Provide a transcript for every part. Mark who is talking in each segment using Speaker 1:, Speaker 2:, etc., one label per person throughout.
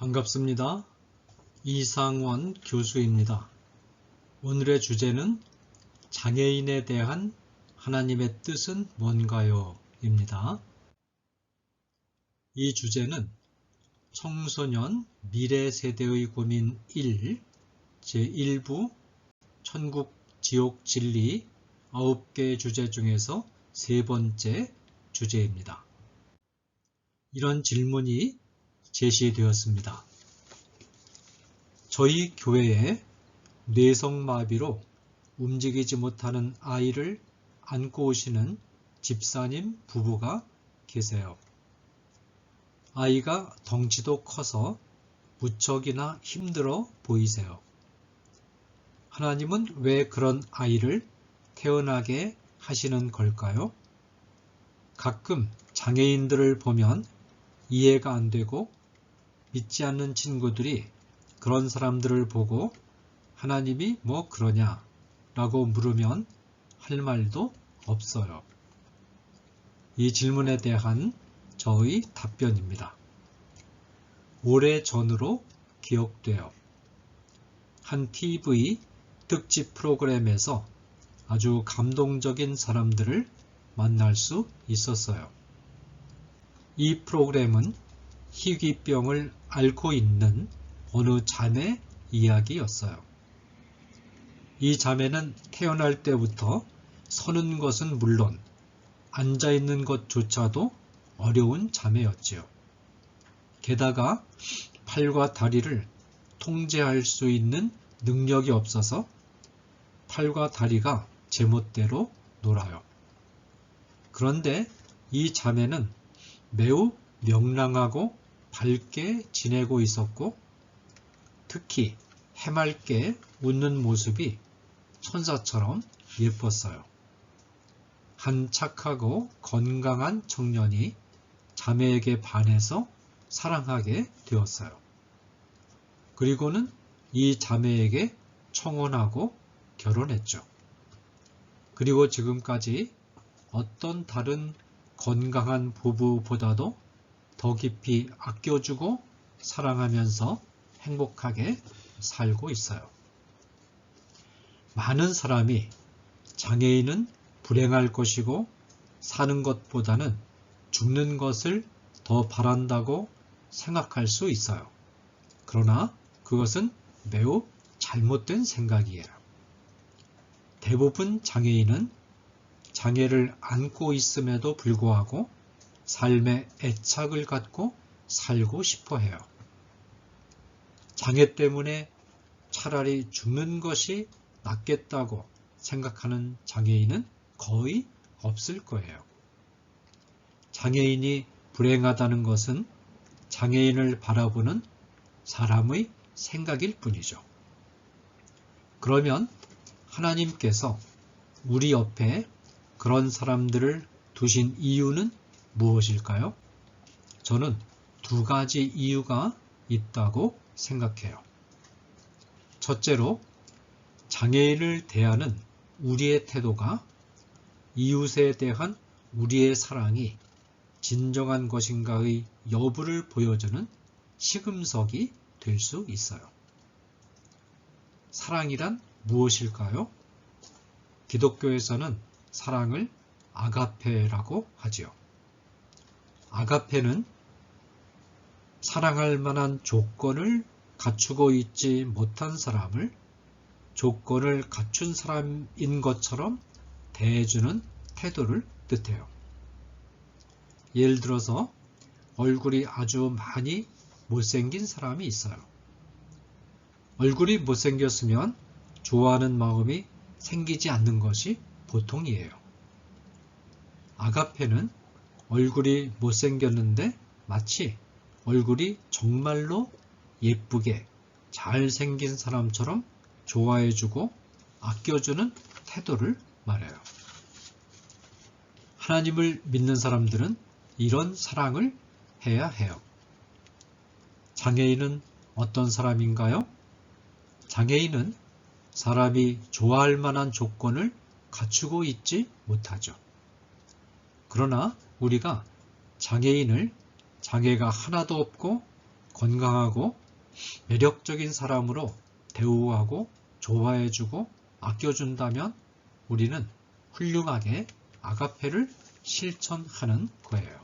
Speaker 1: 반갑습니다. 이상원 교수입니다. 오늘의 주제는 장애인에 대한 하나님의 뜻은 뭔가요? 입니다. 이 주제는 청소년 미래 세대의 고민 1 제1부 천국 지옥 진리 9개 주제 중에서 세 번째 주제입니다. 이런 질문이 제시되었습니다. 저희 교회에 뇌성마비로 움직이지 못하는 아이를 안고 오시는 집사님 부부가 계세요. 아이가 덩치도 커서 무척이나 힘들어 보이세요. 하나님은 왜 그런 아이를 태어나게 하시는 걸까요? 가끔 장애인들을 보면 이해가 안 되고 믿지 않는 친구들이 그런 사람들을 보고 하나님이 뭐 그러냐 라고 물으면 할 말도 없어요. 이 질문에 대한 저의 답변입니다. 오래전으로 기억돼요. 한 TV 특집 프로그램에서 아주 감동적인 사람들을 만날 수 있었어요. 이 프로그램은 희귀병을 앓고 있는 어느 자매 이야기였어요. 이 자매는 태어날 때부터 서는 것은 물론 앉아있는 것조차도 어려운 자매였지요. 게다가 팔과 다리를 통제할 수 있는 능력이 없어서 팔과 다리가 제멋대로 놀아요. 그런데 이 자매는 매우 명랑하고 밝게 지내고 있었고 특히 해맑게 웃는 모습이 천사처럼 예뻤어요. 한 착하고 건강한 청년이 자매에게 반해서 사랑하게 되었어요. 그리고는 이 자매에게 청혼하고 결혼했죠. 그리고 지금까지 어떤 다른 건강한 부부보다도 더 깊이 아껴주고 사랑하면서 행복하게 살고 있어요. 많은 사람이 장애인은 불행할 것이고 사는 것보다는 죽는 것을 더 바란다고 생각할 수 있어요. 그러나 그것은 매우 잘못된 생각이에요. 대부분 장애인은 장애를 안고 있음에도 불구하고 삶에 애착을 갖고 살고 싶어 해요. 장애 때문에 차라리 죽는 것이 낫겠다고 생각하는 장애인은 거의 없을 거예요. 장애인이 불행하다는 것은 장애인을 바라보는 사람의 생각일 뿐이죠. 그러면 하나님께서 우리 옆에 그런 사람들을 두신 이유는 무엇일까요? 저는 두 가지 이유가 있다고 생각해요. 첫째로 장애인을 대하는 우리의 태도가 이웃에 대한 우리의 사랑이 진정한 것인가의 여부를 보여주는 시금석이 될 수 있어요. 사랑이란 무엇일까요? 기독교에서는 사랑을 아가페라고 하지요. 아가페는 사랑할 만한 조건을 갖추고 있지 못한 사람을 조건을 갖춘 사람인 것처럼 대해주는 태도를 뜻해요. 예를 들어서 얼굴이 아주 많이 못생긴 사람이 있어요. 얼굴이 못생겼으면 좋아하는 마음이 생기지 않는 것이 보통이에요. 아가페는 얼굴이 못생겼는데 마치 얼굴이 정말로 예쁘게 잘생긴 사람처럼 좋아해주고 아껴주는 태도를 말해요. 하나님을 믿는 사람들은 이런 사랑을 해야 해요. 장애인은 어떤 사람인가요? 장애인은 사람이 좋아할 만한 조건을 갖추고 있지 못하죠. 그러나 우리가 장애인을 장애가 하나도 없고 건강하고 매력적인 사람으로 대우하고 좋아해주고 아껴준다면 우리는 훌륭하게 아가페를 실천하는 거예요.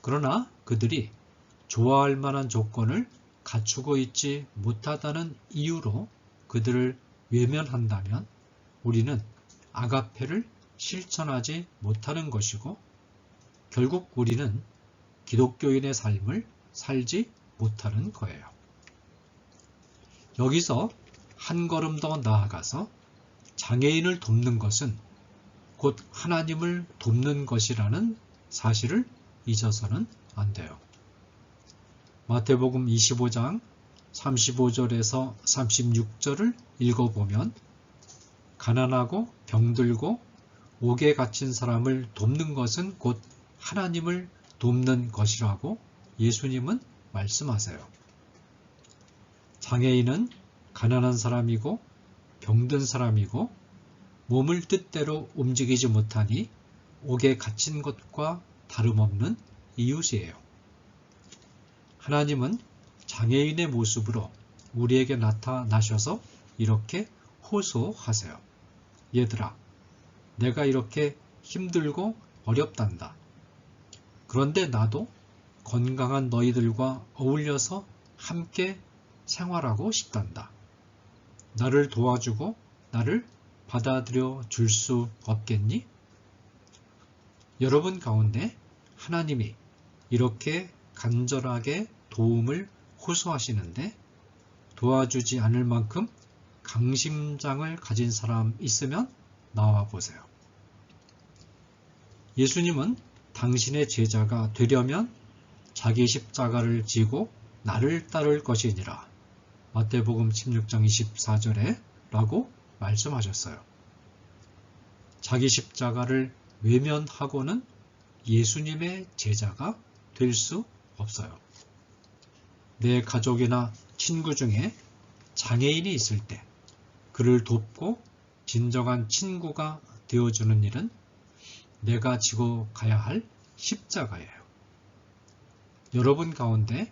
Speaker 1: 그러나 그들이 좋아할 만한 조건을 갖추고 있지 못하다는 이유로 그들을 외면한다면 우리는 아가페를 실천하지 못하는 것이고 결국 우리는 기독교인의 삶을 살지 못하는 거예요. 여기서 한 걸음 더 나아가서 장애인을 돕는 것은 곧 하나님을 돕는 것이라는 사실을 잊어서는 안 돼요. 마태복음 25장 35절에서 36절을 읽어보면 가난하고 병들고 옥에 갇힌 사람을 돕는 것은 곧 하나님을 돕는 것이라고 예수님은 말씀하세요. 장애인은 가난한 사람이고 병든 사람이고 몸을 뜻대로 움직이지 못하니 옥에 갇힌 것과 다름없는 이웃이에요. 하나님은 장애인의 모습으로 우리에게 나타나셔서 이렇게 호소하세요. 얘들아, 내가 이렇게 힘들고 어렵단다. 그런데 나도 건강한 너희들과 어울려서 함께 생활하고 싶단다. 나를 도와주고 나를 받아들여 줄 수 없겠니? 여러분 가운데 하나님이 이렇게 간절하게 도움을 호소하시는데 도와주지 않을 만큼 강심장을 가진 사람 있으면 나와 보세요. 예수님은 당신의 제자가 되려면 자기 십자가를 지고 나를 따를 것이니라. 마태복음 16장 24절에 라고 말씀하셨어요. 자기 십자가를 외면하고는 예수님의 제자가 될 수 없어요. 내 가족이나 친구 중에 장애인이 있을 때 그를 돕고 진정한 친구가 되어주는 일은 내가 지고 가야 할 십자가예요. 여러분 가운데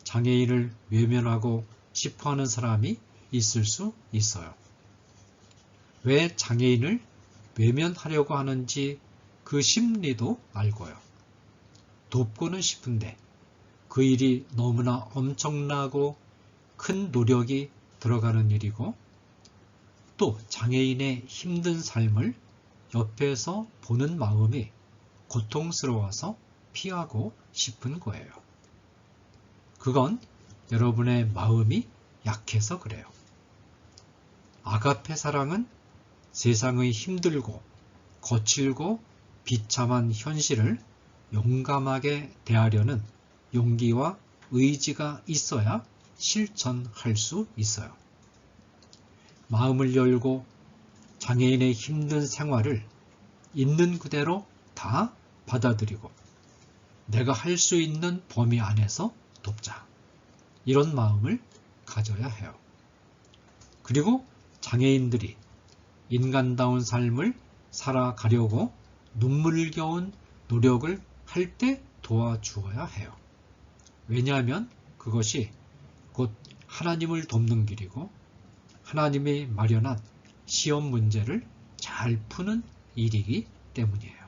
Speaker 1: 장애인을 외면하고 싶어하는 사람이 있을 수 있어요. 왜 장애인을 외면하려고 하는지 그 심리도 알고요. 돕고는 싶은데 그 일이 너무나 엄청나고 큰 노력이 들어가는 일이고 또 장애인의 힘든 삶을 옆에서 보는 마음이 고통스러워서 피하고 싶은 거예요. 그건 여러분의 마음이 약해서 그래요. 아가페 사랑은 세상의 힘들고 거칠고 비참한 현실을 용감하게 대하려는 용기와 의지가 있어야 실천할 수 있어요. 마음을 열고 장애인의 힘든 생활을 있는 그대로 다 받아들이고 내가 할 수 있는 범위 안에서 돕자. 이런 마음을 가져야 해요. 그리고 장애인들이 인간다운 삶을 살아가려고 눈물겨운 노력을 할 때 도와주어야 해요. 왜냐하면 그것이 곧 하나님을 돕는 길이고 하나님이 마련한 시험 문제를 잘 푸는 일이기 때문이에요.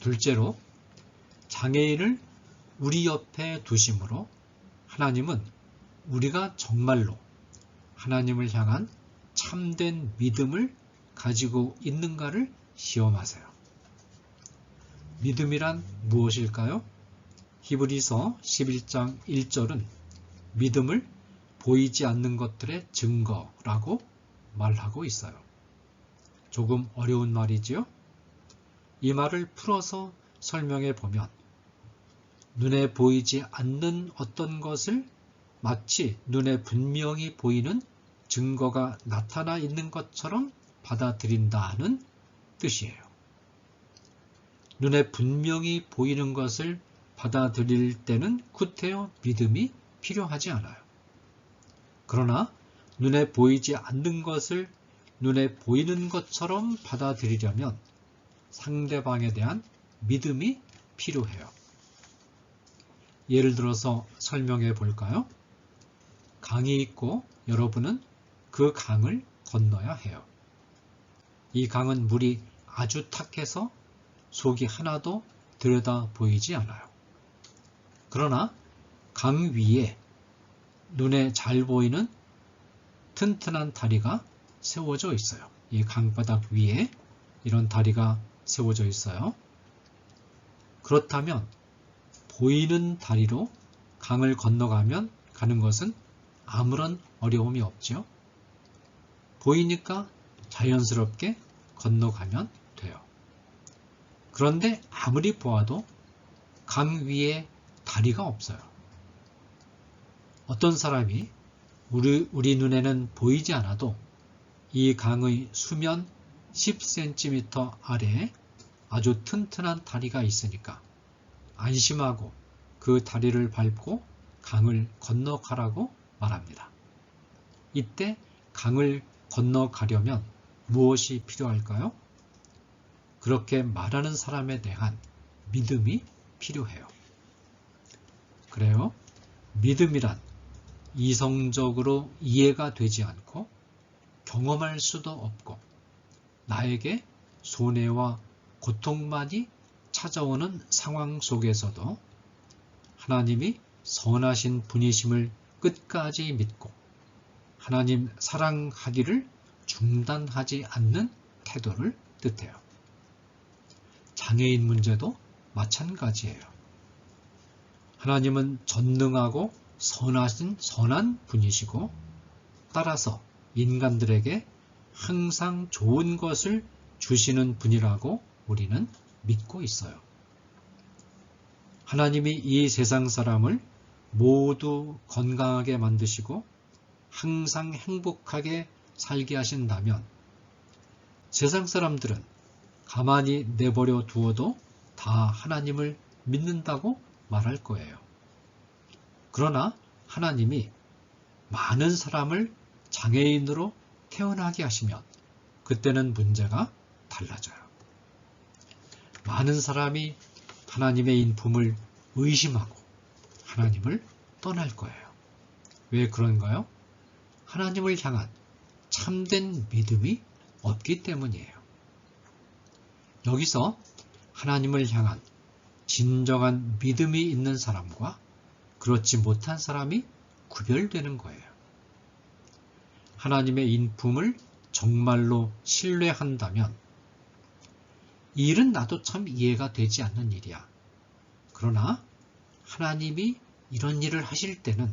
Speaker 1: 둘째로 장애인을 우리 옆에 두심으로 하나님은 우리가 정말로 하나님을 향한 참된 믿음을 가지고 있는가를 시험하세요. 믿음이란 무엇일까요? 히브리서 11장 1절은 믿음을 보이지 않는 것들의 증거라고 말하고 있어요. 조금 어려운 말이지요? 이 말을 풀어서 설명해 보면 눈에 보이지 않는 어떤 것을 마치 눈에 분명히 보이는 증거가 나타나 있는 것처럼 받아들인다는 뜻이에요. 눈에 분명히 보이는 것을 받아들일 때는 구태여 믿음이 필요하지 않아요. 그러나 눈에 보이지 않는 것을 눈에 보이는 것처럼 받아들이려면 상대방에 대한 믿음이 필요해요. 예를 들어서 설명해 볼까요? 강이 있고 여러분은 그 강을 건너야 해요. 이 강은 물이 아주 탁해서 속이 하나도 들여다 보이지 않아요. 그러나 강 위에 눈에 잘 보이는 튼튼한 다리가 세워져 있어요. 이 강바닥 위에 이런 다리가 세워져 있어요. 그렇다면 보이는 다리로 강을 건너가면 가는 것은 아무런 어려움이 없죠. 보이니까 자연스럽게 건너가면 돼요. 그런데 아무리 보아도 강 위에 다리가 없어요. 어떤 사람이 우리 눈에는 보이지 않아도 이 강의 수면 10cm 아래에 아주 튼튼한 다리가 있으니까 안심하고 그 다리를 밟고 강을 건너가라고 말합니다. 이때 강을 건너가려면 무엇이 필요할까요? 그렇게 말하는 사람에 대한 믿음이 필요해요. 그래요. 믿음이란 이성적으로 이해가 되지 않고 경험할 수도 없고 나에게 손해와 고통만이 찾아오는 상황 속에서도 하나님이 선하신 분이심을 끝까지 믿고 하나님 사랑하기를 중단하지 않는 태도를 뜻해요. 장애인 문제도 마찬가지예요. 하나님은 전능하고 선한 분이시고 따라서 인간들에게 항상 좋은 것을 주시는 분이라고 우리는 믿고 있어요. 하나님이 이 세상 사람을 모두 건강하게 만드시고 항상 행복하게 살게 하신다면 세상 사람들은 가만히 내버려 두어도 다 하나님을 믿는다고 말할 거예요. 그러나 하나님이 많은 사람을 장애인으로 태어나게 하시면 그때는 문제가 달라져요. 많은 사람이 하나님의 인품을 의심하고 하나님을 떠날 거예요. 왜 그런가요? 하나님을 향한 참된 믿음이 없기 때문이에요. 여기서 하나님을 향한 진정한 믿음이 있는 사람과 그렇지 못한 사람이 구별되는 거예요. 하나님의 인품을 정말로 신뢰한다면 이 일은 나도 참 이해가 되지 않는 일이야. 그러나 하나님이 이런 일을 하실 때는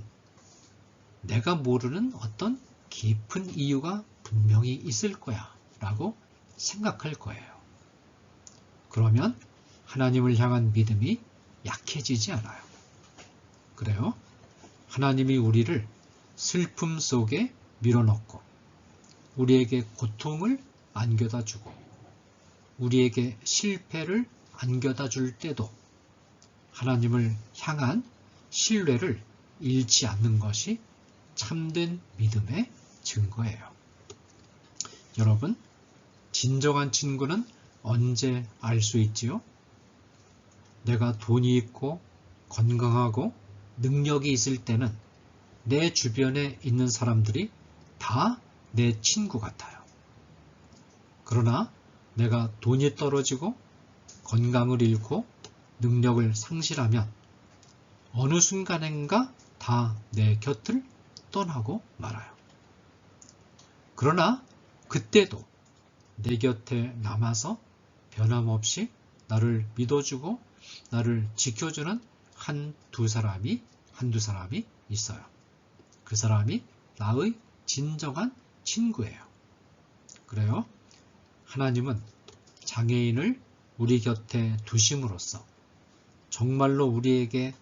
Speaker 1: 내가 모르는 어떤 깊은 이유가 분명히 있을 거야 라고 생각할 거예요. 그러면 하나님을 향한 믿음이 약해지지 않아요. 그래요. 하나님이 우리를 슬픔 속에 밀어넣고 우리에게 고통을 안겨다 주고 우리에게 실패를 안겨다 줄 때도 하나님을 향한 신뢰를 잃지 않는 것이 참된 믿음의 증거예요. 여러분, 진정한 친구는 언제 알 수 있지요? 내가 돈이 있고 건강하고 능력이 있을 때는 내 주변에 있는 사람들이 다 내 친구 같아요. 그러나 내가 돈이 떨어지고 건강을 잃고 능력을 상실하면 어느 순간인가 다 내 곁을 떠나고 말아요. 그러나 그때도 내 곁에 남아서 변함없이 나를 믿어주고 나를 지켜주는 한두 사람이 있어요. 그 사람이 나의 진정한 친구예요. 그래요. 하나님은 장애인을 우리 곁에 두심으로써 정말로 우리에게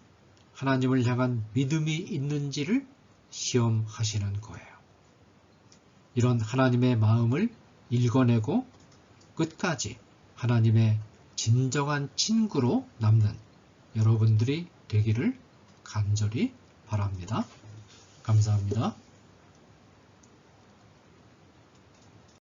Speaker 1: 하나님을 향한 믿음이 있는지를 시험하시는 거예요. 이런 하나님의 마음을 읽어내고 끝까지 하나님의 진정한 친구로 남는 여러분들이 되기를 간절히 바랍니다. 감사합니다.